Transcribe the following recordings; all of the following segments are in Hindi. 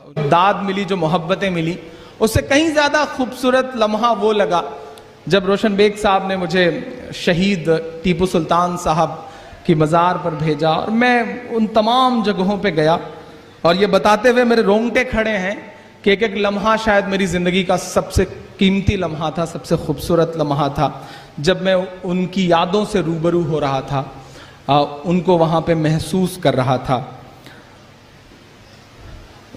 दाद मिली, जो मोहब्बतें मिली, उससे कहीं ज़्यादा खूबसूरत लम्हा वो लगा जब रोशन बेग साहब ने मुझे शहीद टीपू सुल्तान साहब की मज़ार पर भेजा और मैं उन तमाम जगहों पे गया और ये बताते हुए मेरे रोंगटे खड़े हैं कि एक एक लम्हा शायद मेरी ज़िंदगी का सबसे कीमती लम्हा था, सबसे खूबसूरत लम्हा था, जब मैं उनकी यादों से रूबरू हो रहा था, उनको वहाँ पे महसूस कर रहा था।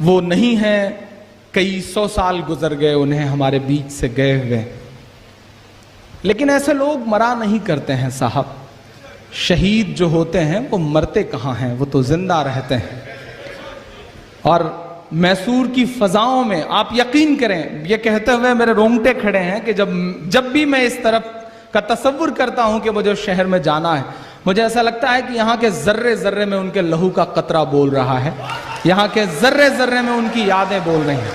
वो नहीं है, कई 100 साल गुजर गए उन्हें हमारे बीच से गए हुए, लेकिन ऐसे लोग मरा नहीं करते हैं साहब। शहीद जो होते हैं वो मरते कहाँ हैं, वो तो जिंदा रहते हैं। और मैसूर की फजाओं में आप यकीन करें, ये कहते हुए मेरे रोंगटे खड़े हैं कि जब भी मैं इस तरफ का तसव्वुर करता हूं कि मुझे उस शहर में जाना है, मुझे ऐसा लगता है कि यहाँ के जर्रे जर्रे में उनके लहू का कतरा बोल रहा है, यहाँ के जर्रे जर्रे में उनकी यादें बोल रही हैं।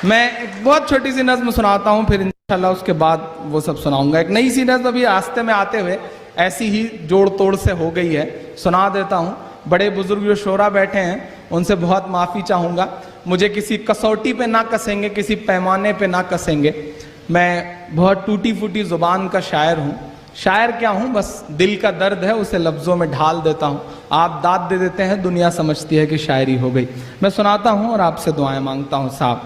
मैं एक बहुत छोटी सी नज्म सुनाता हूँ, फिर इंशाल्लाह उसके बाद वो सब सुनाऊंगा। एक नई सी नज्म अभी रास्ते में आते हुए ऐसी ही जोड़ तोड़ से हो गई है, सुना देता हूँ। बड़े बुजुर्ग जो शोरा बैठे हैं उनसे बहुत माफ़ी चाहूँगा, मुझे किसी कसौटी पे ना कसेंगे, किसी पैमाने पे ना कसेंगे। मैं बहुत टूटी फूटी ज़ुबान का शायर हूँ, शायर क्या हूँ, बस दिल का दर्द है उसे लफ्ज़ों में ढाल देता हूँ। आप दाद दे देते हैं, दुनिया समझती है कि शायरी हो गई। मैं सुनाता हूँ और आपसे दुआएं मांगता हूँ साहब।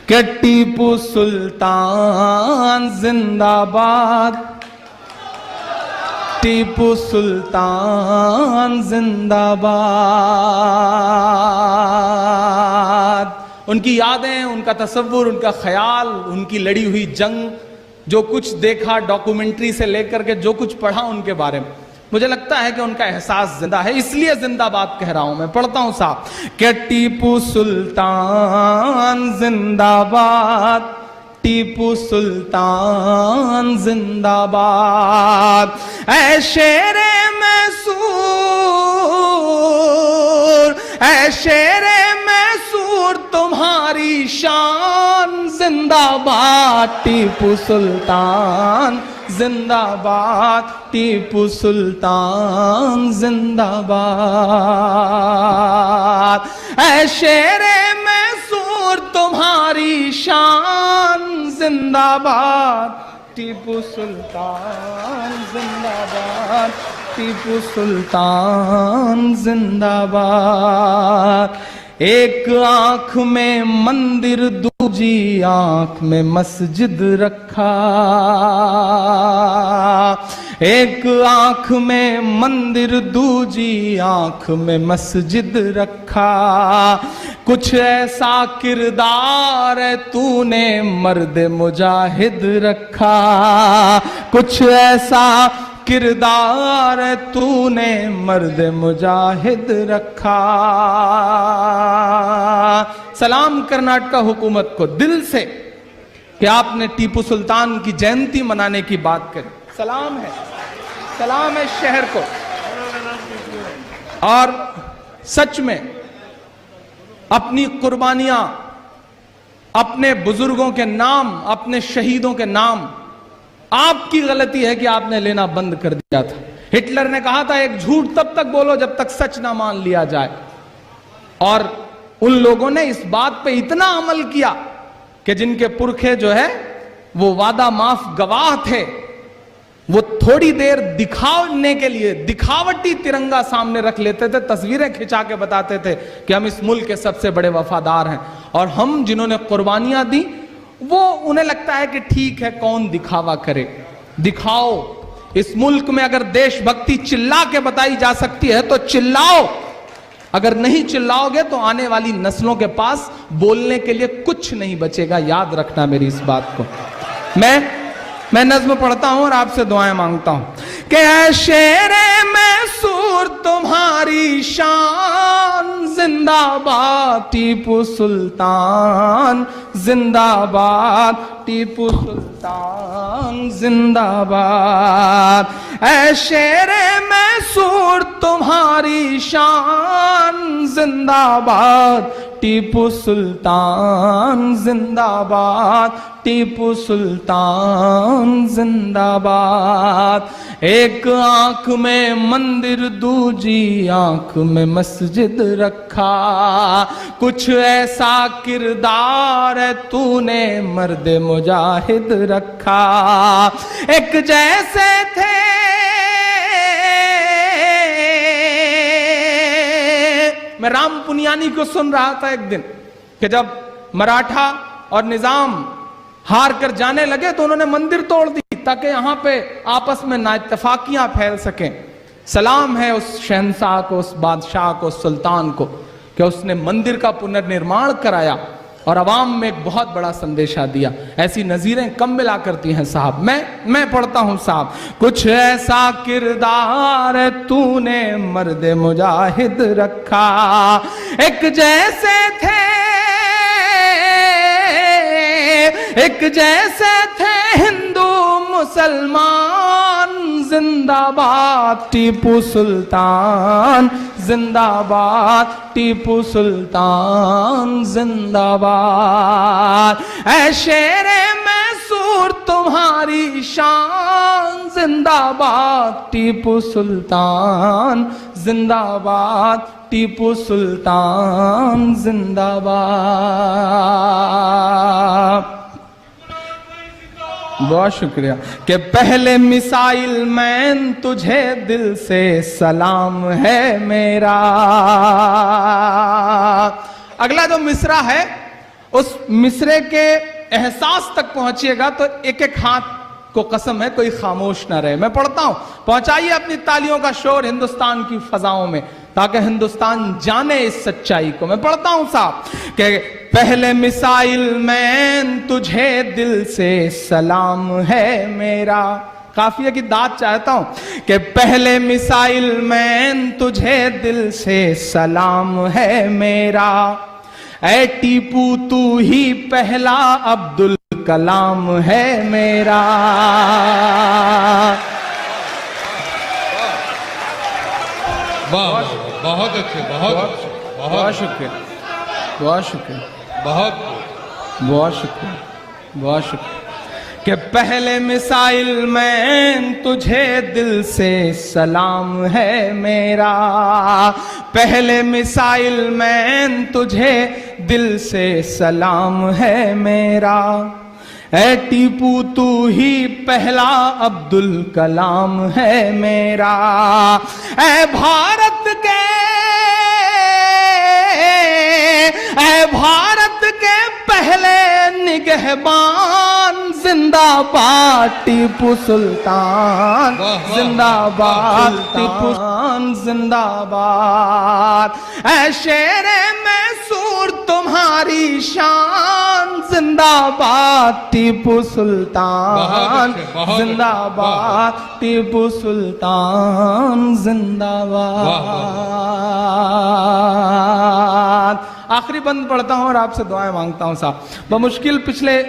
कि टीपू सुल्तान जिंदाबाद, टीपू सुल्तान जिंदाबाद। उनकी यादें, उनका तसव्वुर, उनका ख्याल, उनकी लड़ी हुई जंग, जो कुछ देखा डॉक्यूमेंट्री से लेकर के जो कुछ पढ़ा उनके बारे में, मुझे लगता है कि उनका एहसास जिंदा है, इसलिए जिंदाबाद कह रहा हूं मैं। पढ़ता हूं साहब कि टीपू सुल्तान जिंदाबाद, टीपू सुल्तान जिंदाबाद। ऐ शेरे मैसूर, ऐ शेरे मैसूर तुम्हारी शान जिंदाबाद, टीपू सुल्तान जिंदाबाद, टीपू सुल्तान जिंदाबाद। ऐ शेरे मैसूर तुम्हारी शान जिंदाबाद, टीपू सुल्तान जिंदाबाद, टीपू सुल्तान जिंदाबाद। एक आंख में मंदिर दूजी आंख में मस्जिद रखा, एक आंख में मंदिर दूजी आंख में मस्जिद रखा। कुछ ऐसा किरदार है तूने मर्द मुजाहिद रखा, कुछ ऐसा किरदार है तूने मर्द मुजाहिद रखा। सलाम कर्नाटक हुकूमत को दिल से कि आपने टीपू सुल्तान की जयंती मनाने की बात करी। सलाम है शहर को। और सच में अपनी कुर्बानियां, अपने बुजुर्गों के नाम, अपने शहीदों के नाम, आपकी गलती है कि आपने लेना बंद कर दिया था। हिटलर ने कहा था एक झूठ तब तक बोलो जब तक सच ना मान लिया जाए, और उन लोगों ने इस बात पे इतना अमल किया कि जिनके पुरखे जो है वो वादा माफ गवाह थे, वो थोड़ी देर दिखाने के लिए दिखावटी तिरंगा सामने रख लेते थे, तस्वीरें खिंचा के बताते थे कि हम इस मुल्क के सबसे बड़े वफादार हैं। और हम जिन्होंने कुर्बानियां दी, वो उन्हें लगता है कि ठीक है, कौन दिखावा करे, दिखाओ। इस मुल्क में अगर देशभक्ति चिल्ला के बताई जा सकती है तो चिल्लाओ, अगर नहीं चिल्लाओगे तो आने वाली नस्लों के पास बोलने के लिए कुछ नहीं बचेगा। याद रखना मेरी इस बात को। मैं नज्म पढ़ता हूं और आपसे दुआएं मांगता हूं कि ऐ शेरे मैसूर तुम्हारी शान जिंदाबाद, टीपू सुल्तान जिंदाबाद, टीपू सुल्तान जिंदाबाद। ऐ शेरे मैसूर मैसूर तुम्हारी शान जिंदाबाद, टीपू सुल्तान जिंदाबाद, टीपू सुल्तान जिंदाबाद। एक आंख में मंदिर दूजी आंख में मस्जिद रखा, कुछ ऐसा किरदार है तूने मर्द मुजाहिद रखा। एक जैसे थे मैं राम पुनियानी को सुन रहा था एक दिन कि जब मराठा और निजाम हार कर जाने लगे तो उन्होंने मंदिर तोड़ दी ताकि यहां पे आपस में नाइत्तफाकियां फैल सकें। सलाम है उस शहंशाह को, उस बादशाह को, उस सुल्तान को कि उसने मंदिर का पुनर्निर्माण कराया और अवाम में एक बहुत बड़ा संदेशा दिया। ऐसी नजीरें कम मिला करती हैं साहब। मैं पढ़ता हूं साहब, कुछ ऐसा किरदार तूने मर्द मुजाहिद रखा, एक जैसे थे, एक जैसे थे हिंदू मुसलमान जिंदाबाद, टीपू सुल्तान जिंदाबाद, टीपू सुल्तान जिंदाबाद। ऐ शेरे मैसूर तुम्हारी शान जिंदाबाद, टीपू सुल्तान जिंदाबाद, टीपू सुल्तान जिंदाबाद। बहुत शुक्रिया। कि पहले मिसाइल मैन तुझे दिल से सलाम है मेरा। अगला जो मिसरा है उस मिसरे के एहसास तक पहुंचिएगा तो एक एक हाथ को कसम है कोई खामोश ना रहे। मैं पढ़ता हूं, पहुंचाइए अपनी तालियों का शोर हिंदुस्तान की फजाओं में ताकि हिंदुस्तान जाने इस सच्चाई को। मैं पढ़ता हूं साहब कि पहले मिसाइल मैन तुझे दिल से सलाम है मेरा। काफिया की दाद चाहता हूं कि पहले मिसाइल मैन तुझे दिल से सलाम है मेरा। ऐ टीपू तू ही पहला अब्दुल कलाम है मेरा। बहुत अच्छे, बहुत शुक्रिया, बहुत शुक्रिया, बहुत शुक्रिया, बहुत शुक्रिया। कि पहले मिसाइल मैन तुझे दिल से सलाम है मेरा। पहले मिसाइल मैन तुझे दिल से सलाम है मेरा। ऐ टीपू तू ही पहला अब्दुल कलाम है मेरा। ऐ भारत के, ऐ भारत के पहले निगहबान जिंदाबाद, टीपू सुल्तान जिंदाबाद, टीपू सुल्तान जिंदाबाद। ऐ शेरे मैसूर तुम्हारी शान जिंदाबाद, टीपू सुल्तान जिंदाबाद, टीपू सुल्तान जिंदाबाद। आखिरी बंद पढ़ता हूं और आपसे दुआएं मांगता हूं साहब। बमुश्किल पिछले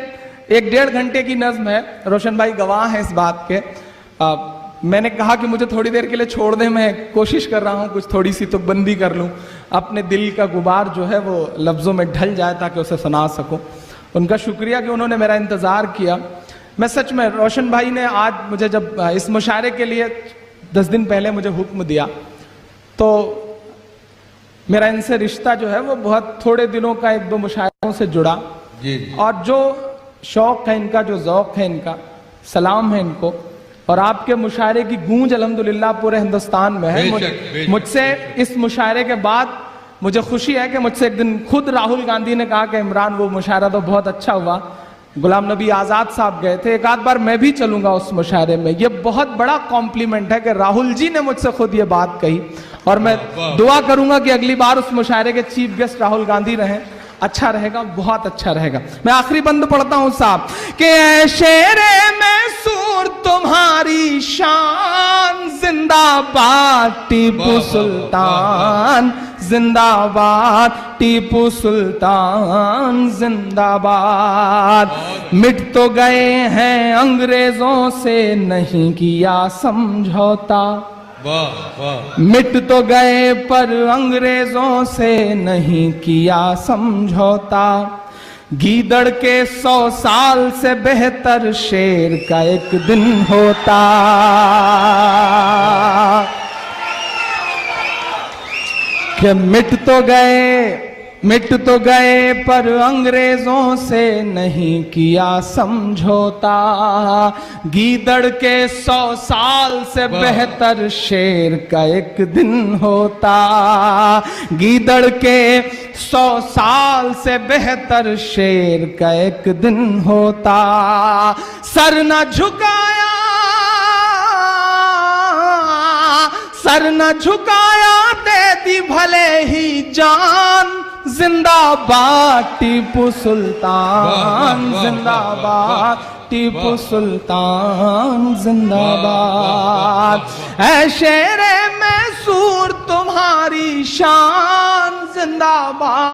1-1.5 घंटे की नज्म है, रोशन भाई गवाह हैं इस बात के। मैंने कहा कि मुझे थोड़ी देर के लिए छोड़ दें, मैं कोशिश कर रहा हूं कुछ थोड़ी सी तुकबंदी कर लूं, अपने दिल का गुबार जो है वो लफ्ज़ों में ढल जाए ताकि उसे सुना सकूं। उनका शुक्रिया कि उन्होंने मेरा इंतज़ार किया। मैं सच में, रोशन भाई ने आज मुझे जब इस मुशायरे के लिए 10 दिन पहले मुझे हुक्म दिया तो मेरा इनसे रिश्ता जो है वो बहुत थोड़े दिनों का 1-2 मुशायरों से जुड़ा जी। और जो शौक है इनका, जो ज़ौक़ है इनका, सलाम है इनको। और आपके मुशायरे की गूंज अल्हम्दुलिल्लाह पूरे हिंदुस्तान में है। मुझसे इस मुशायरे के बाद मुझे खुशी है कि मुझसे एक दिन खुद राहुल गांधी ने कहा कि इमरान वो मुशायरा तो बहुत अच्छा हुआ, गुलाम नबी आज़ाद साहब गए थे, एक आध बार मैं भी चलूंगा उस मुशायरे में। ये बहुत बड़ा कॉम्प्लीमेंट है कि राहुल जी ने मुझसे खुद ये बात कही और मैं दुआ करूंगा कि अगली बार उस मुशायरे के चीफ गेस्ट राहुल गांधी रहें। अच्छा रहेगा, बहुत अच्छा रहेगा। मैं आखिरी बंद पढ़ता हूं साहब कि ऐ शेरे मैसूर तुम्हारी शान जिंदाबाद, टीपू सुल्तान जिंदाबाद, टीपू सुल्तान जिंदाबाद। मिट तो गए हैं अंग्रेजों से नहीं किया समझौता। वाह वाह मिट तो गए पर अंग्रेजों से नहीं किया समझौता, गीदड़ के 100 साल से बेहतर शेर का एक दिन होता। कि मिट तो गए पर अंग्रेजों से नहीं किया समझौता, गीदड़ के 100 साल से बेहतर शेर का एक दिन होता। गीदड़ के 100 साल से बेहतर शेर का एक दिन होता। सर न झुकाया दे दी भले ही जान, जिंदाबाद टीपू सुल्तान, जिंदाबाद टीपू सुल्तान, जिंदाबाद। ऐ शेरे मैसूर तुम्हारी शान, जिंदाबाद।